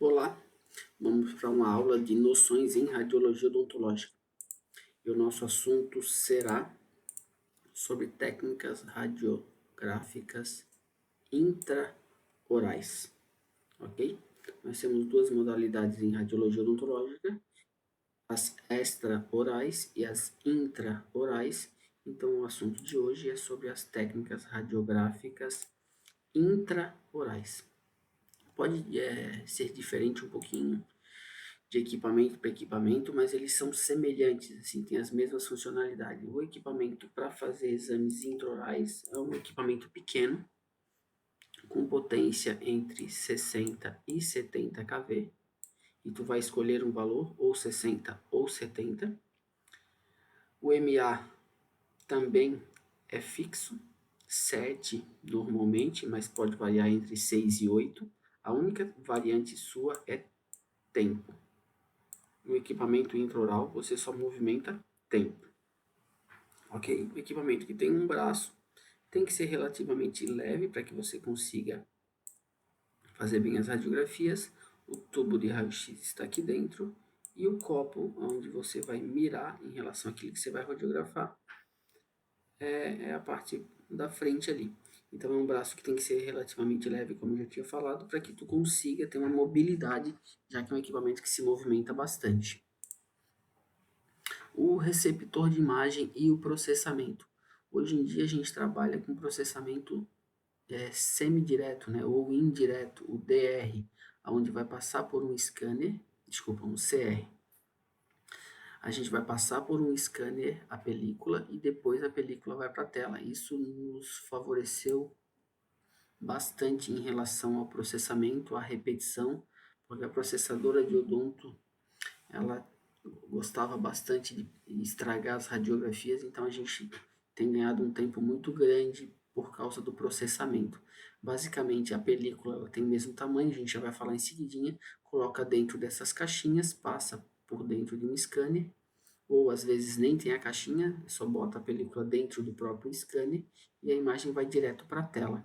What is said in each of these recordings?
Olá, vamos para uma aula de noções em radiologia odontológica. E o nosso assunto será sobre técnicas radiográficas intraorais, ok? Nós temos duas modalidades em radiologia odontológica, as extraorais e as intraorais. Então, o assunto de hoje é sobre as técnicas radiográficas intraorais. Pode ser diferente um pouquinho de equipamento para equipamento, mas eles são semelhantes, assim, têm as mesmas funcionalidades. O equipamento para fazer exames intraorais é um equipamento pequeno, com potência entre 60 e 70 kV, e tu vai escolher um valor, ou 60 ou 70. O MA também é fixo, 7 normalmente, mas pode variar entre 6 e 8. A única variante sua é tempo. No equipamento intraoral, você só movimenta tempo. Ok? O equipamento que tem um braço tem que ser relativamente leve para que você consiga fazer bem as radiografias. O tubo de raio-x está aqui dentro e o copo onde você vai mirar em relação àquilo que você vai radiografar é a parte da frente ali. Então é um braço que tem que ser relativamente leve, como eu já tinha falado, para que tu consiga ter uma mobilidade, já que é um equipamento que se movimenta bastante. O receptor de imagem e o processamento. Hoje em dia a gente trabalha com processamento semidireto, né, ou indireto, o DR, onde vai passar por um scanner, um CR. A gente vai passar por um scanner a película e depois a película vai para a tela. Isso nos favoreceu bastante em relação ao processamento, à repetição, porque a processadora de odonto, ela gostava bastante de estragar as radiografias, então a gente tem ganhado um tempo muito grande por causa do processamento. Basicamente, a película ela tem o mesmo tamanho, a gente já vai falar em seguidinha, coloca dentro dessas caixinhas, passa por dentro de um scanner, ou às vezes nem tem a caixinha, só bota a película dentro do próprio scanner e a imagem vai direto para a tela.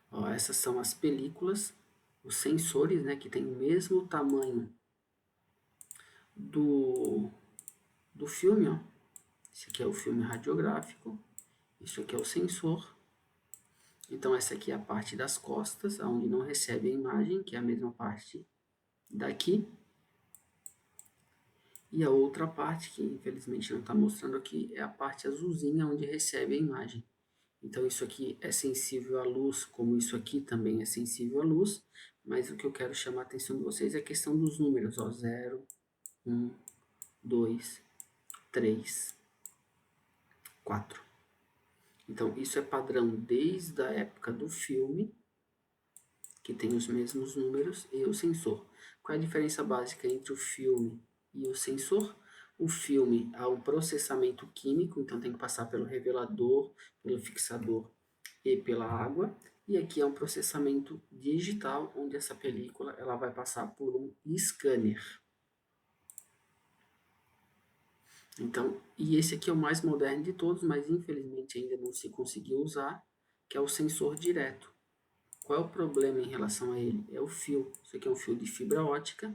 Ó, essas são as películas, os sensores, né, que tem o mesmo tamanho do filme, ó. Esse aqui é o filme radiográfico, isso aqui é o sensor. Então essa aqui é a parte das costas, onde não recebe a imagem, que é a mesma parte daqui. E a outra parte, que infelizmente não está mostrando aqui, é a parte azulzinha, onde recebe a imagem. Então isso aqui é sensível à luz, como isso aqui também é sensível à luz, mas o que eu quero chamar a atenção de vocês é a questão dos números, ó, 0, 1, 2, 3, 4. Então, isso é padrão desde a época do filme, que tem os mesmos números, e o sensor. Qual é a diferença básica entre o filme e o sensor? O filme há um processamento químico, então tem que passar pelo revelador, pelo fixador e pela água. E aqui é um processamento digital, onde essa película ela vai passar por um scanner. Então, e esse aqui é o mais moderno de todos, mas infelizmente ainda não se conseguiu usar, que é o sensor direto. Qual é o problema em relação a ele? É o fio. Isso aqui é um fio de fibra ótica.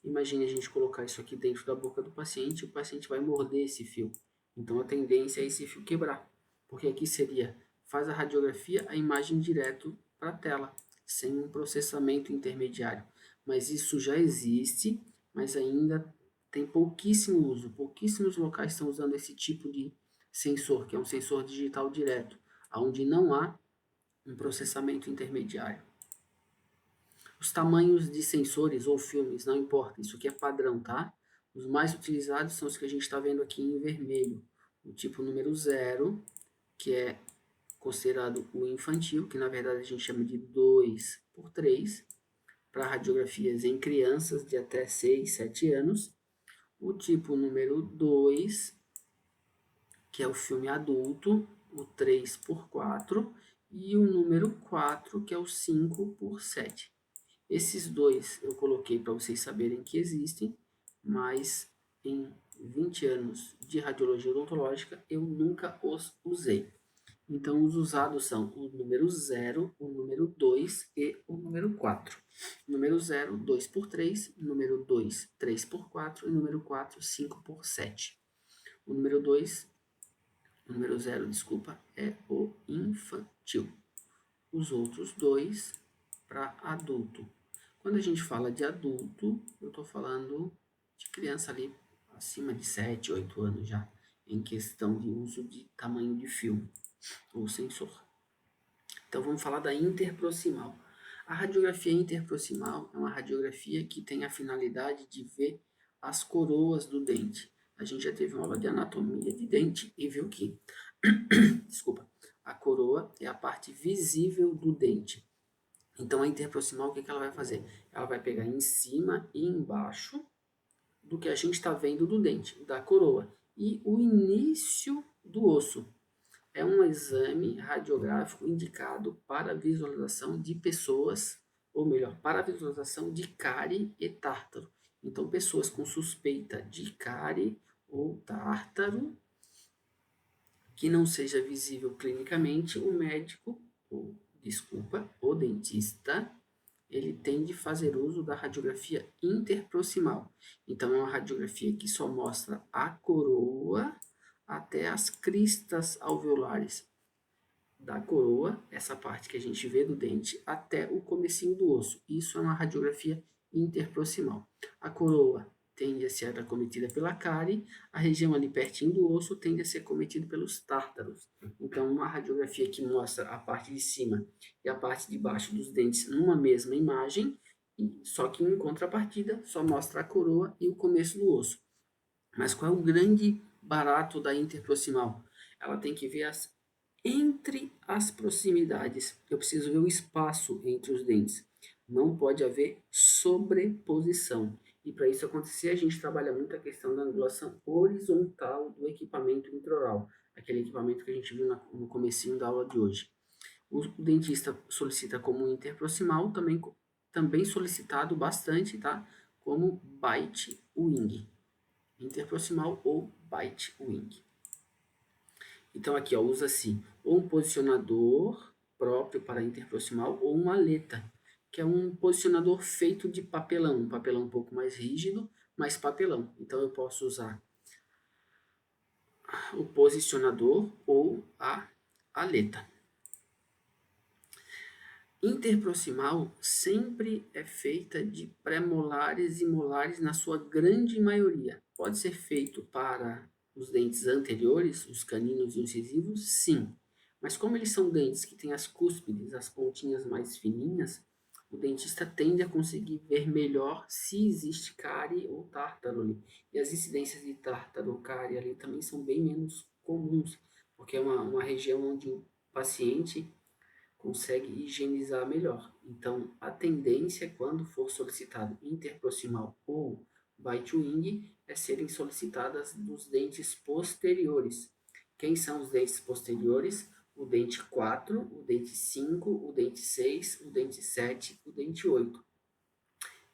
Imagine a gente colocar isso aqui dentro da boca do paciente e o paciente vai morder esse fio. Então a tendência é esse fio quebrar. Porque aqui seria, faz a radiografia, a imagem direto para a tela, sem um processamento intermediário. Mas isso já existe, mas ainda tem pouquíssimo uso. Pouquíssimos locais estão usando esse tipo de sensor, que é um sensor digital direto, onde não há um processamento intermediário. Os tamanhos de sensores ou filmes, não importa, isso aqui é padrão, tá? Os mais utilizados são os que a gente está vendo aqui em vermelho. O tipo número 0, que é considerado o infantil, que na verdade a gente chama de 2x3, para radiografias em crianças de até 6, 7 anos. O tipo número 2, que é o filme adulto, o 3x4, e o número 4, que é o 5x7. Esses dois eu coloquei para vocês saberem que existem, mas em 20 anos de radiologia odontológica eu nunca os usei. Então os usados são o número 0, o número 2 e o número 4. Número 0, 2 por 3. Número 2, 3 por 4. E número 4, 5 por 7. O número 2, o número 0, desculpa, é o infantil. Os outros dois para adulto. Quando a gente fala de adulto, eu estou falando de criança ali acima de 7, 8 anos já, em questão de uso de tamanho de filme ou sensor. Então vamos falar da interproximal. A radiografia interproximal é uma radiografia que tem a finalidade de ver as coroas do dente. A gente já teve uma aula de anatomia de dente e viu que, desculpa, a coroa é a parte visível do dente. Então a interproximal, o que ela vai fazer? Ela vai pegar em cima e embaixo do que a gente está vendo do dente, da coroa, e o início do osso. É um exame radiográfico indicado para visualização de pessoas, ou melhor, para visualização de cárie e tártaro. Então, pessoas com suspeita de cárie ou tártaro, que não seja visível clinicamente, o médico, o dentista, ele tem de fazer uso da radiografia interproximal. Então, é uma radiografia que só mostra a coroa até as cristas alveolares da coroa, essa parte que a gente vê do dente, até o comecinho do osso. Isso é uma radiografia interproximal. A coroa tende a ser acometida pela cárie, a região ali pertinho do osso tende a ser acometida pelos tártaros. Então, uma radiografia que mostra a parte de cima e a parte de baixo dos dentes numa mesma imagem, só que em contrapartida só mostra a coroa e o começo do osso. Mas qual é o grande barato da interproximal? Ela tem que ver entre as proximidades. Eu preciso ver o espaço entre os dentes. Não pode haver sobreposição. E para isso acontecer, a gente trabalha muito a questão da angulação horizontal do equipamento intraoral, aquele equipamento que a gente viu no comecinho da aula de hoje. O dentista solicita como interproximal, também solicitado bastante, tá? Como bite wing. Interproximal ou bite wing. Então aqui usa-se ou um posicionador próprio para interproximal ou uma aleta, que é um posicionador feito de papelão, um papelão um pouco mais rígido, mas papelão. Então eu posso usar o posicionador ou a aleta. Interproximal sempre é feita de pré-molares e molares na sua grande maioria. Pode ser feito para os dentes anteriores, os caninos e incisivos, sim. Mas como eles são dentes que têm as cúspides, as pontinhas mais fininhas, o dentista tende a conseguir ver melhor se existe cárie ou tártaro ali. E as incidências de tártaro ou cárie ali também são bem menos comuns, porque é uma região onde o paciente consegue higienizar melhor. Então, a tendência, quando for solicitado interproximal ou bite wing, é serem solicitadas dos dentes posteriores. Quem são os dentes posteriores? O dente 4, o dente 5, o dente 6, o dente 7, o dente 8.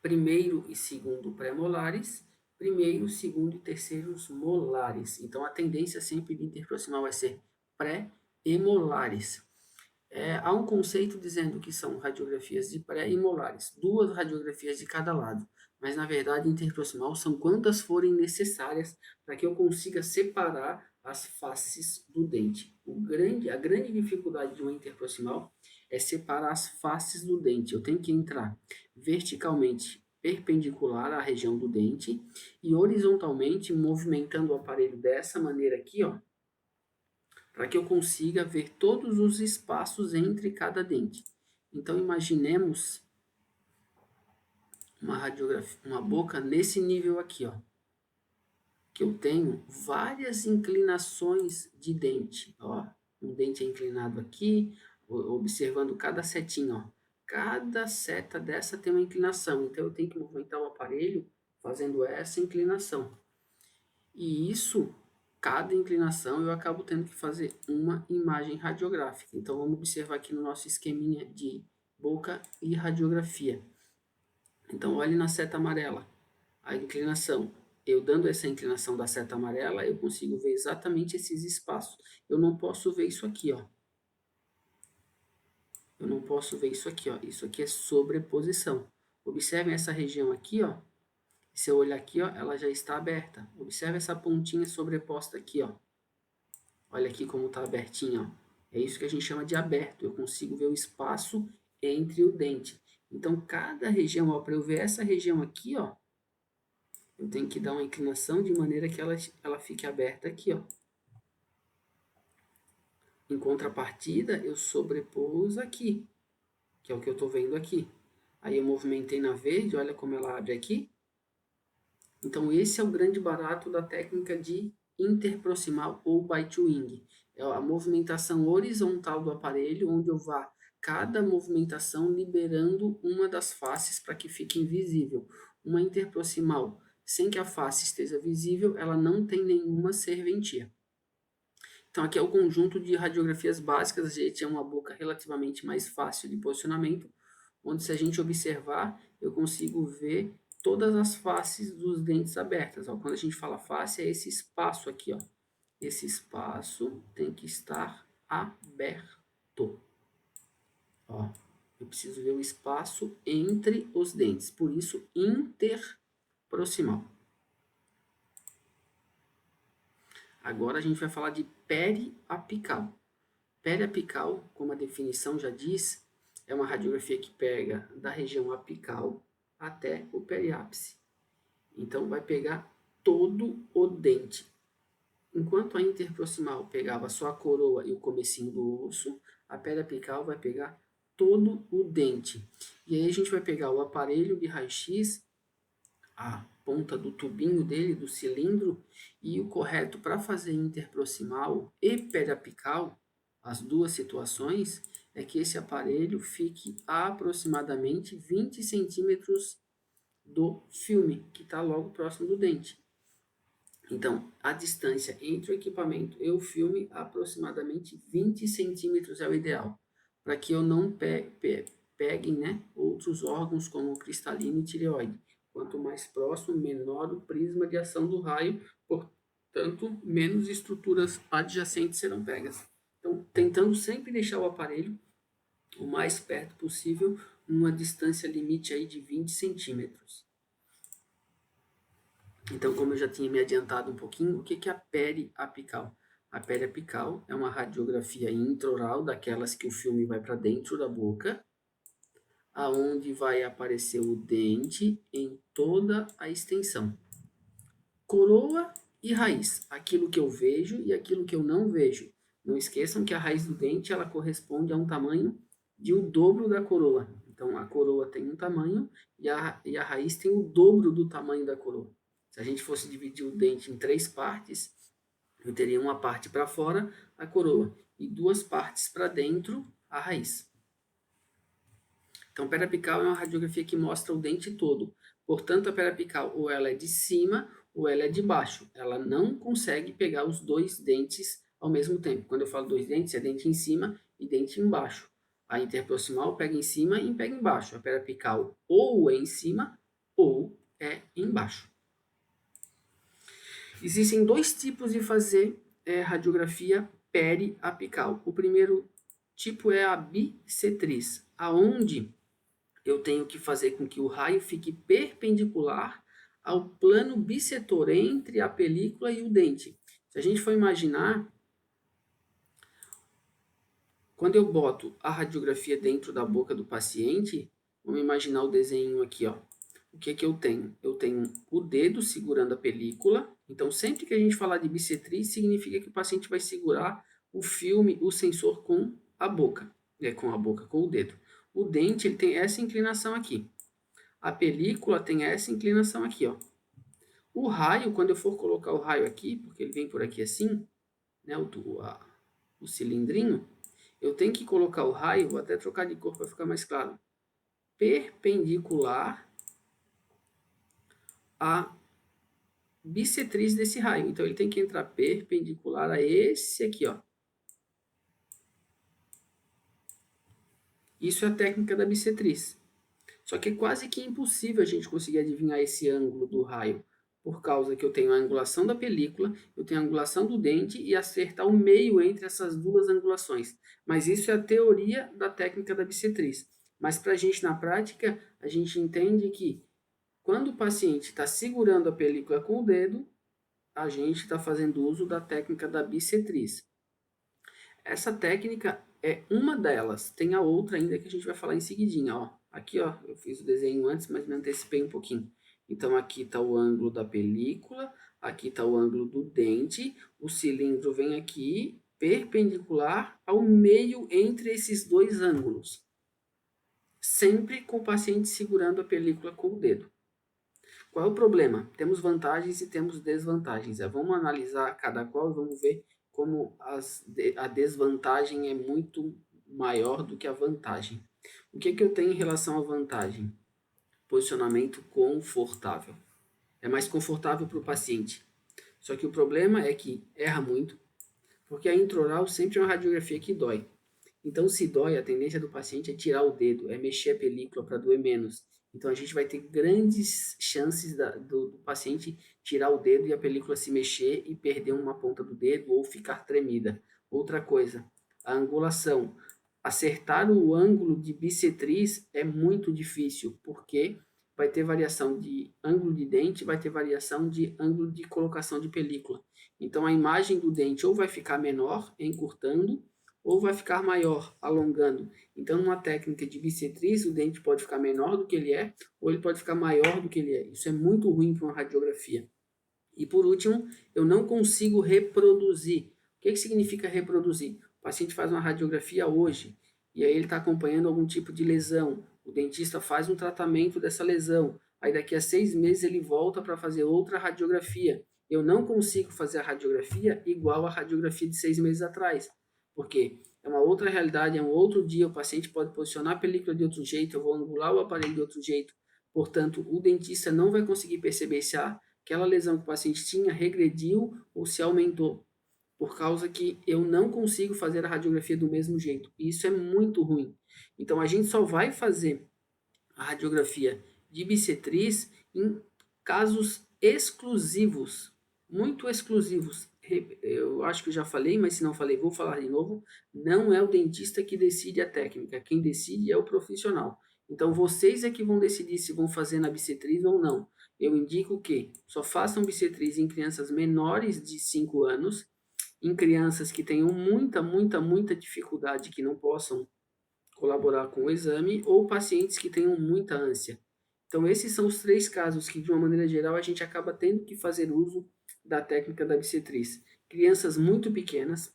Primeiro e segundo pré-molares, primeiro, segundo e terceiros molares. Então, a tendência sempre de interproximal vai ser pré e molares. Há um conceito dizendo que são radiografias de pré e molares, 2 radiografias de cada lado, mas na verdade interproximal são quantas forem necessárias para que eu consiga separar as faces do dente. A grande dificuldade de uma interproximal é separar as faces do dente. Eu tenho que entrar verticalmente perpendicular à região do dente e horizontalmente movimentando o aparelho dessa maneira aqui, ó, para que eu consiga ver todos os espaços entre cada dente. Então, imaginemos uma radiografia, uma boca nesse nível aqui, ó, que eu tenho várias inclinações de dente, ó, um dente é inclinado aqui, observando cada setinha, ó. Cada seta dessa tem uma inclinação, então eu tenho que movimentar o aparelho fazendo essa inclinação. E isso, cada inclinação, eu acabo tendo que fazer uma imagem radiográfica. Então, vamos observar aqui no nosso esqueminha de boca e radiografia. Então, olhe na seta amarela, a inclinação. Eu dando essa inclinação da seta amarela, eu consigo ver exatamente esses espaços. Eu não posso ver isso aqui, ó. Eu não posso ver isso aqui, ó. Isso aqui é sobreposição. Observem essa região aqui, ó. Se eu olhar aqui, ó, ela já está aberta. Observe essa pontinha sobreposta aqui, ó. Olha aqui como está abertinha, ó. É isso que a gente chama de aberto. Eu consigo ver o espaço entre o dente. Então, cada região, ó, para eu ver essa região aqui, ó, eu tenho que dar uma inclinação de maneira que ela fique aberta aqui, ó. Em contrapartida, eu sobrepus aqui, que é o que eu estou vendo aqui. Aí eu movimentei na verde, olha como ela abre aqui. Então, esse é o grande barato da técnica de interproximal ou bite-wing. É a movimentação horizontal do aparelho, onde eu vá cada movimentação liberando uma das faces para que fique invisível. Uma interproximal, sem que a face esteja visível, ela não tem nenhuma serventia. Então, aqui é o conjunto de radiografias básicas. A gente é uma boca relativamente mais fácil de posicionamento, onde, se a gente observar, eu consigo ver todas as faces dos dentes abertas. Ó. Quando a gente fala face, é esse espaço aqui. Ó. Esse espaço tem que estar aberto. Ó. Eu preciso ver o espaço entre os dentes, por isso interproximal. Agora a gente vai falar de periapical. Periapical, como a definição já diz, é uma radiografia que pega da região apical até o periápice. Então, vai pegar todo o dente. Enquanto a interproximal pegava só a coroa e o comecinho do osso, a periapical vai pegar todo o dente. E aí a gente vai pegar o aparelho de raio-x, a ponta do tubinho dele, do cilindro, e o correto para fazer interproximal e periapical, as duas situações, é que esse aparelho fique a aproximadamente 20 centímetros do filme, que está logo próximo do dente. Então, a distância entre o equipamento e o filme, aproximadamente 20 centímetros é o ideal, para que eu não pegue, né, outros órgãos como o cristalino e tireoide. Quanto mais próximo, menor o prisma de ação do raio, portanto, menos estruturas adjacentes serão pegas. Então, tentando sempre deixar o aparelho o mais perto possível, numa distância limite aí de 20 centímetros. Então, como eu já tinha me adiantado um pouquinho, o que é a periapical? A periapical é uma radiografia intraoral, daquelas que o filme vai para dentro da boca, aonde vai aparecer o dente em toda a extensão. Coroa e raiz, aquilo que eu vejo e aquilo que eu não vejo. Não esqueçam que a raiz do dente ela corresponde a um tamanho de o dobro da coroa. Então, a coroa tem um tamanho e a raiz tem o dobro do tamanho da coroa. Se a gente fosse dividir o dente em 3 partes, eu teria uma parte para fora, a coroa, e 2 partes para dentro, a raiz. Então, periapical é uma radiografia que mostra o dente todo. Portanto, a periapical ou ela é de cima ou ela é de baixo. Ela não consegue pegar os 2 dentes ao mesmo tempo. Quando eu falo 2 dentes, é dente em cima e dente embaixo. A interproximal pega em cima e pega embaixo. A periapical ou é em cima ou é embaixo. Existem 2 tipos de fazer radiografia periapical. O primeiro tipo é a bissetriz, aonde eu tenho que fazer com que o raio fique perpendicular ao plano bissetor entre a película e o dente. Se a gente for imaginar, quando eu boto a radiografia dentro da boca do paciente, vamos imaginar o desenho aqui, ó. O que eu tenho? Eu tenho o dedo segurando a película. Então, sempre que a gente falar de bissetriz, significa que o paciente vai segurar o filme, o sensor com a boca, com o dedo. O dente ele tem essa inclinação aqui. A película tem essa inclinação aqui, ó. O raio, quando eu for colocar o raio aqui, porque ele vem por aqui assim, né, o cilindrinho, eu tenho que colocar o raio, vou até trocar de cor para ficar mais claro, perpendicular a bissetriz desse raio. Então, ele tem que entrar perpendicular a esse aqui, ó. Isso é a técnica da bissetriz. Só que é quase que impossível a gente conseguir adivinhar esse ângulo do raio, por causa que eu tenho a angulação da película, eu tenho a angulação do dente e acertar o meio entre essas duas angulações. Mas isso é a teoria da técnica da bissetriz. Mas para a gente, na prática, a gente entende que quando o paciente está segurando a película com o dedo, a gente está fazendo uso da técnica da bissetriz. Essa técnica é uma delas. Tem a outra ainda que a gente vai falar em seguidinha, ó. Aqui, ó, eu fiz o desenho antes, mas me antecipei um pouquinho. Então, aqui está o ângulo da película, aqui está o ângulo do dente, o cilindro vem aqui, perpendicular ao meio entre esses dois ângulos. Sempre com o paciente segurando a película com o dedo. Qual é o problema? Temos vantagens e temos desvantagens. Vamos analisar cada qual e vamos ver como a desvantagem é muito maior do que a vantagem. O que eu tenho em relação à vantagem? Posicionamento confortável. É mais confortável para o paciente. Só que o problema é que erra muito, porque a intraoral sempre é uma radiografia que dói. Então, se dói, a tendência do paciente é tirar o dedo, é mexer a película para doer menos. Então, a gente vai ter grandes chances do paciente tirar o dedo e a película se mexer e perder uma ponta do dedo ou ficar tremida. Outra coisa, a angulação. Acertar o ângulo de bissetriz é muito difícil, porque vai ter variação de ângulo de dente, vai ter variação de ângulo de colocação de película. Então, a imagem do dente ou vai ficar menor, encurtando, ou vai ficar maior, alongando. Então, numa técnica de bissetriz, o dente pode ficar menor do que ele é, ou ele pode ficar maior do que ele é. Isso é muito ruim para uma radiografia. E por último, eu não consigo reproduzir. O que significa reproduzir? O paciente faz uma radiografia hoje, e aí ele está acompanhando algum tipo de lesão. O dentista faz um tratamento dessa lesão. Aí daqui a 6 meses ele volta para fazer outra radiografia. Eu não consigo fazer a radiografia igual a radiografia de 6 meses atrás. Porque é uma outra realidade, é um outro dia, o paciente pode posicionar a película de outro jeito, eu vou angular o aparelho de outro jeito. Portanto, o dentista não vai conseguir perceber se aquela lesão que o paciente tinha regrediu ou se aumentou, por causa que eu não consigo fazer a radiografia do mesmo jeito. E isso é muito ruim. Então, a gente só vai fazer a radiografia de bissetriz em casos exclusivos, muito exclusivos. Eu acho que eu já falei, mas se não falei, vou falar de novo. Não é o dentista que decide a técnica, quem decide é o profissional. Então, vocês é que vão decidir se vão fazer na bissetriz ou não. Eu indico que só façam bissetriz em crianças menores de 5 anos, em crianças que tenham muita dificuldade, que não possam colaborar com o exame, ou pacientes que tenham muita ânsia. Então, esses são os 3 casos que, de uma maneira geral, a gente acaba tendo que fazer uso da técnica da bissetriz. Crianças muito pequenas,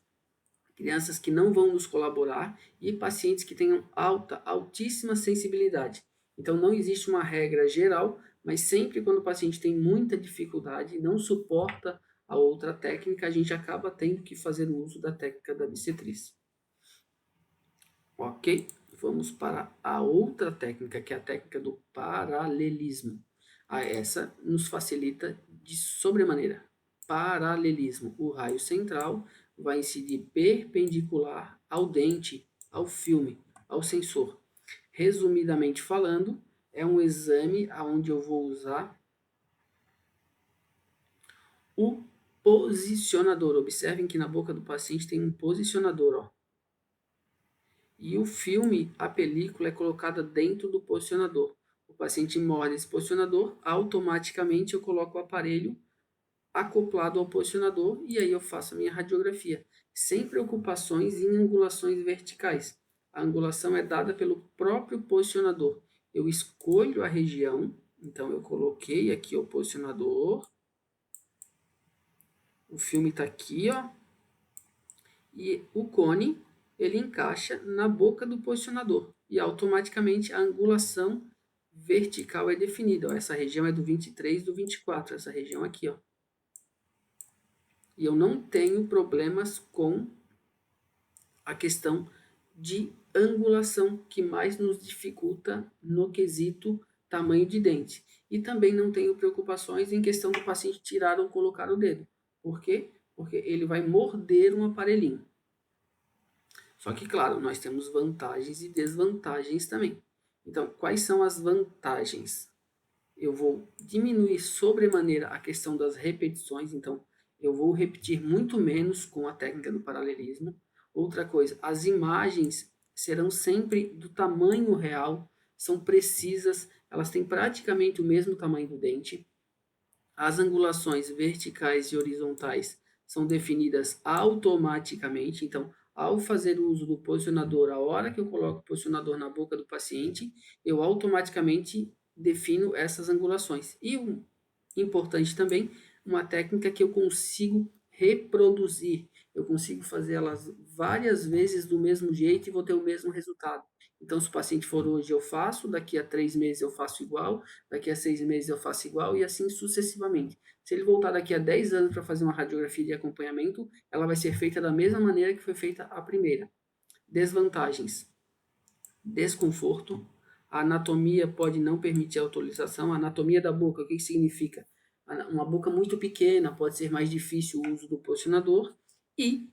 crianças que não vão nos colaborar e pacientes que tenham altíssima sensibilidade. Então, não existe uma regra geral, mas sempre quando o paciente tem muita dificuldade e não suporta a outra técnica, a gente acaba tendo que fazer o uso da técnica da bissetriz. Ok? Vamos para a outra técnica, que é a técnica do paralelismo. Essa nos facilita de sobremaneira. Paralelismo. O raio central vai incidir perpendicular ao dente, ao filme, ao sensor. Resumidamente falando, é um exame onde eu vou usar o posicionador. Observem que na boca do paciente tem um posicionador, ó. E o filme, a película, é colocada dentro do posicionador. O paciente morde esse posicionador, automaticamente eu coloco o aparelho acoplado ao posicionador e aí eu faço a minha radiografia, sem preocupações em angulações verticais. A angulação é dada pelo próprio posicionador. Eu escolho a região, então eu coloquei aqui o posicionador, o filme está aqui, ó, e o cone ele encaixa na boca do posicionador e automaticamente a angulação vertical é definida. Ó, essa região é do 23 do 24, essa região aqui, ó. E eu não tenho problemas com a questão de angulação, que mais nos dificulta no quesito tamanho de dente. E também não tenho preocupações em questão do paciente tirar ou colocar o dedo. Por quê? Porque ele vai morder um aparelhinho. Só que, claro, nós temos vantagens e desvantagens também. Então, quais são as vantagens? Eu vou diminuir sobremaneira a questão das repetições, então eu vou repetir muito menos com a técnica do paralelismo. Outra coisa, as imagens serão sempre do tamanho real, são precisas, elas têm praticamente o mesmo tamanho do dente. As angulações verticais e horizontais são definidas automaticamente, então, ao fazer o uso do posicionador, a hora que eu coloco o posicionador na boca do paciente, eu automaticamente defino essas angulações. E o importante também, uma técnica que eu consigo reproduzir. Eu consigo fazer elas várias vezes do mesmo jeito e vou ter o mesmo resultado. Então, se o paciente for hoje, eu faço, daqui a 3 meses eu faço igual, daqui a 6 meses eu faço igual e assim sucessivamente. Se ele voltar daqui a 10 anos para fazer uma radiografia de acompanhamento, ela vai ser feita da mesma maneira que foi feita a primeira. Desvantagens: desconforto. A anatomia pode não permitir a autorização. A anatomia da boca, o que significa? Uma boca muito pequena, pode ser mais difícil o uso do posicionador. E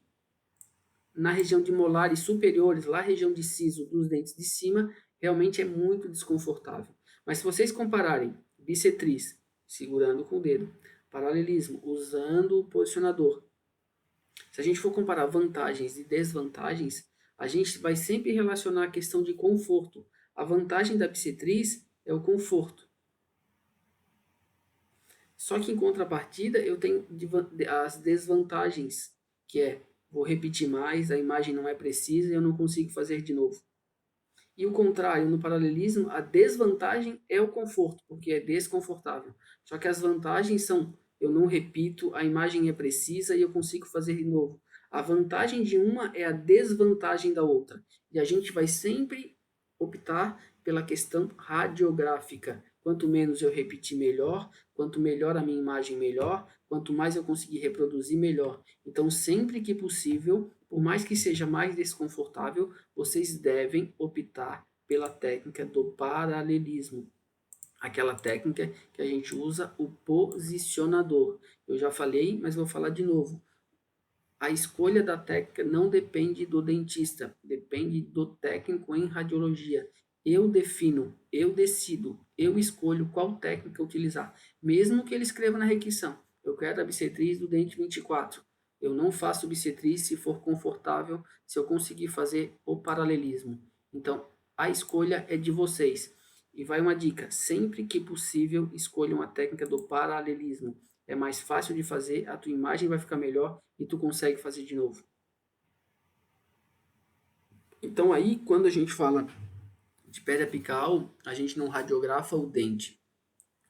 na região de molares superiores, lá região de siso dos dentes de cima, realmente é muito desconfortável. Mas se vocês compararem bissetriz, segurando com o dedo, paralelismo, usando o posicionador, se a gente for comparar vantagens e desvantagens, a gente vai sempre relacionar a questão de conforto. A vantagem da bissetriz é o conforto. Só que em contrapartida eu tenho as desvantagens, que é, vou repetir mais, a imagem não é precisa e eu não consigo fazer de novo. E o contrário, no paralelismo, a desvantagem é o conforto, porque é desconfortável. Só que as vantagens são, eu não repito, a imagem é precisa e eu consigo fazer de novo. A vantagem de uma é a desvantagem da outra. E a gente vai sempre optar pela questão radiográfica. Quanto menos eu repetir, melhor. Quanto melhor a minha imagem, melhor. Quanto mais eu conseguir reproduzir, melhor. Então, sempre que possível, por mais que seja mais desconfortável, vocês devem optar pela técnica do paralelismo. Aquela técnica que a gente usa o posicionador. Eu já falei, mas vou falar de novo. A escolha da técnica não depende do dentista, depende do técnico em radiologia. Eu defino, eu decido, eu escolho qual técnica utilizar, mesmo que ele escreva na requisição. Eu quero a bissetriz do dente 24. Eu não faço bissetriz se for confortável, se eu conseguir fazer o paralelismo. Então, a escolha é de vocês. E vai uma dica, sempre que possível, escolham a técnica do paralelismo. É mais fácil de fazer, a tua imagem vai ficar melhor e tu consegue fazer de novo. Então aí, quando a gente fala de pedra apical, a gente não radiografa o dente,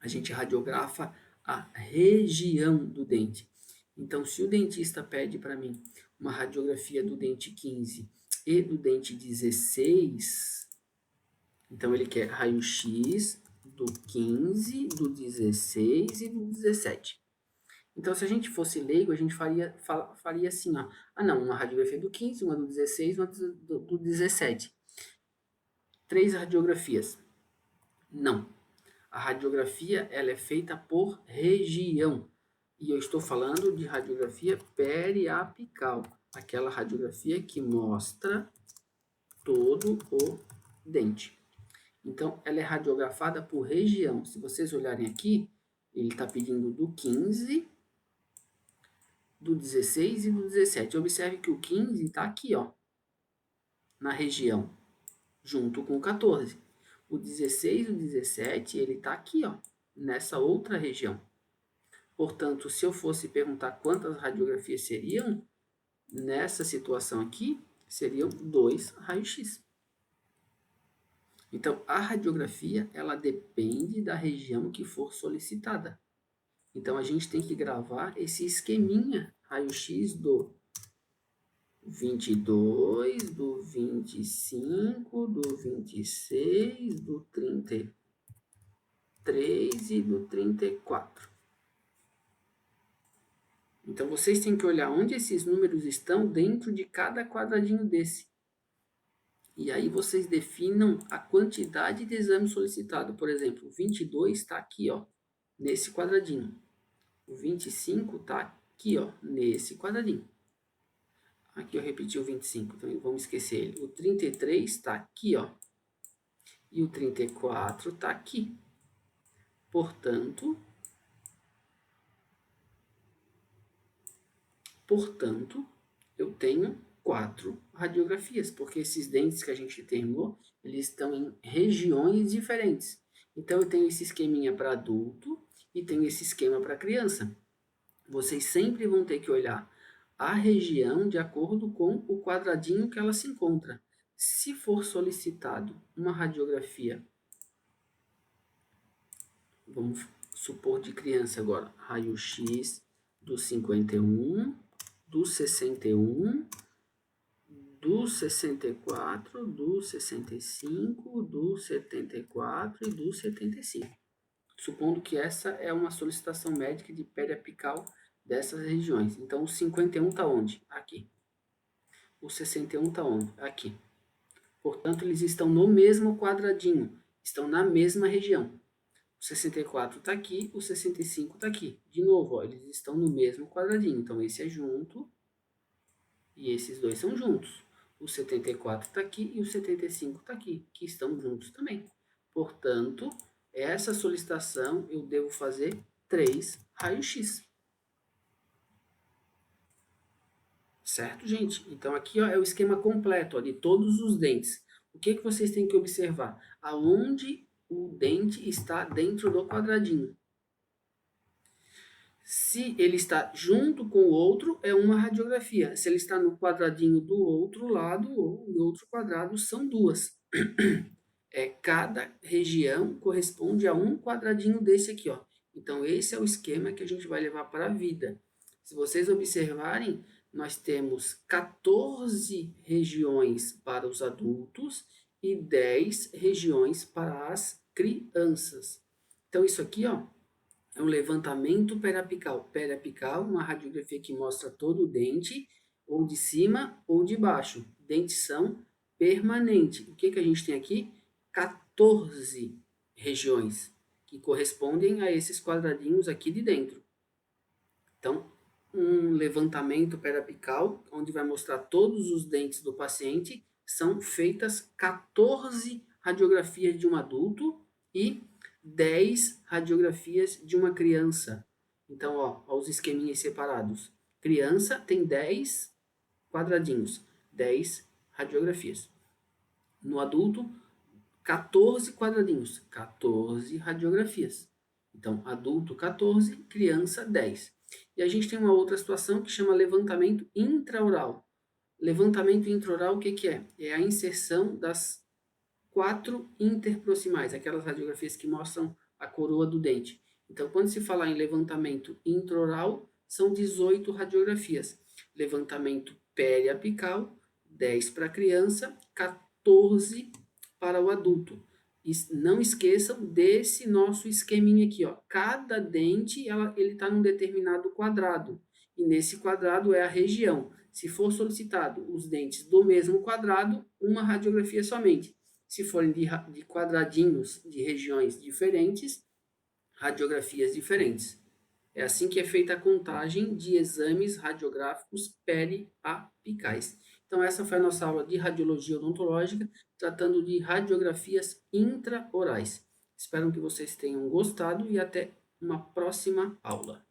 a gente radiografa a região do dente. Então, se o dentista pede para mim uma radiografia do dente 15 e do dente 16, então ele quer raio-x do 15, do 16 e do 17. Então, se a gente fosse leigo, a gente faria assim, ó. Ah, não, uma radiografia do 15, uma do 16, uma do 17. 3 radiografias. Não. A radiografia, ela é feita por região. E eu estou falando de radiografia periapical. Aquela radiografia que mostra todo o dente. Então, ela é radiografada por região. Se vocês olharem aqui, ele está pedindo do 15, do 16 e do 17. Observe que o 15 está aqui, ó, na região, junto com o 14. O 16 e o 17, ele está aqui, ó, nessa outra região. Portanto, se eu fosse perguntar quantas radiografias seriam, nessa situação aqui, seriam 2 raios-x. Então, a radiografia, ela depende da região que for solicitada. Então, a gente tem que gravar esse esqueminha raio-x do 22, do 25, do 26, do 33 e do 34. Então, vocês têm que olhar onde esses números estão dentro de cada quadradinho desse. E aí vocês definam a quantidade de exame solicitado. Por exemplo, o 22 está aqui, ó, nesse quadradinho. O 25 está aqui, ó, nesse quadradinho. Aqui eu repeti o 25, então vamos esquecer ele. O 33 está aqui, ó. E o 34 está aqui. Portanto, eu tenho 4 radiografias, porque esses dentes que a gente determinou, eles estão em regiões diferentes. Então, eu tenho esse esqueminha para adulto e tenho esse esquema para criança. Vocês sempre vão ter que olhar a região de acordo com o quadradinho que ela se encontra. Se for solicitado uma radiografia, vamos supor de criança agora, raio-x do 51, do 61, do 64, do 65, do 74 e do 75. Supondo que essa é uma solicitação médica de periapical dessas regiões. Então, o 51 está onde? Aqui. O 61 está onde? Aqui. Portanto, eles estão no mesmo quadradinho, estão na mesma região. O 64 está aqui, o 65 está aqui. De novo, ó, eles estão no mesmo quadradinho. Então, esse é junto e esses dois são juntos. O 74 está aqui e o 75 está aqui, que estão juntos também. Portanto, essa solicitação eu devo fazer 3 raios-x. Certo, gente? Então, aqui ó, é o esquema completo ó, de todos os dentes. O que vocês têm que observar? Aonde o dente está dentro do quadradinho. Se ele está junto com o outro, é uma radiografia. Se ele está no quadradinho do outro lado ou no outro quadrado, são duas. Cada região corresponde a um quadradinho desse aqui, ó. Então, esse é o esquema que a gente vai levar para a vida. Se vocês observarem, nós temos 14 regiões para os adultos e 10 regiões para as crianças. Então, isso aqui, ó, é um levantamento periapical. Periapical, uma radiografia que mostra todo o dente, ou de cima ou de baixo. Dentição permanente. O que a gente tem aqui? 14 regiões, que correspondem a esses quadradinhos aqui de dentro. Então, um levantamento periapical, onde vai mostrar todos os dentes do paciente, são feitas 14 radiografias de um adulto e 10 radiografias de uma criança. Então, ó os esqueminhas separados. Criança tem 10 quadradinhos, 10 radiografias. No adulto, 14 quadradinhos, 14 radiografias. Então, adulto 14, criança 10. E a gente tem uma outra situação que chama levantamento intraoral. Levantamento intraoral, o que é? É a inserção das 4 interproximais, aquelas radiografias que mostram a coroa do dente. Então, quando se falar em levantamento intraoral, são 18 radiografias. Levantamento periapical, 10 para a criança, 14 para o adulto. E não esqueçam desse nosso esqueminha aqui, ó. Cada dente, ele está num determinado quadrado. E nesse quadrado é a região. Se for solicitado os dentes do mesmo quadrado, uma radiografia somente. Se forem de quadradinhos de regiões diferentes, radiografias diferentes. É assim que é feita a contagem de exames radiográficos periapicais. Então, essa foi a nossa aula de radiologia odontológica, tratando de radiografias intraorais. Espero que vocês tenham gostado e até uma próxima aula.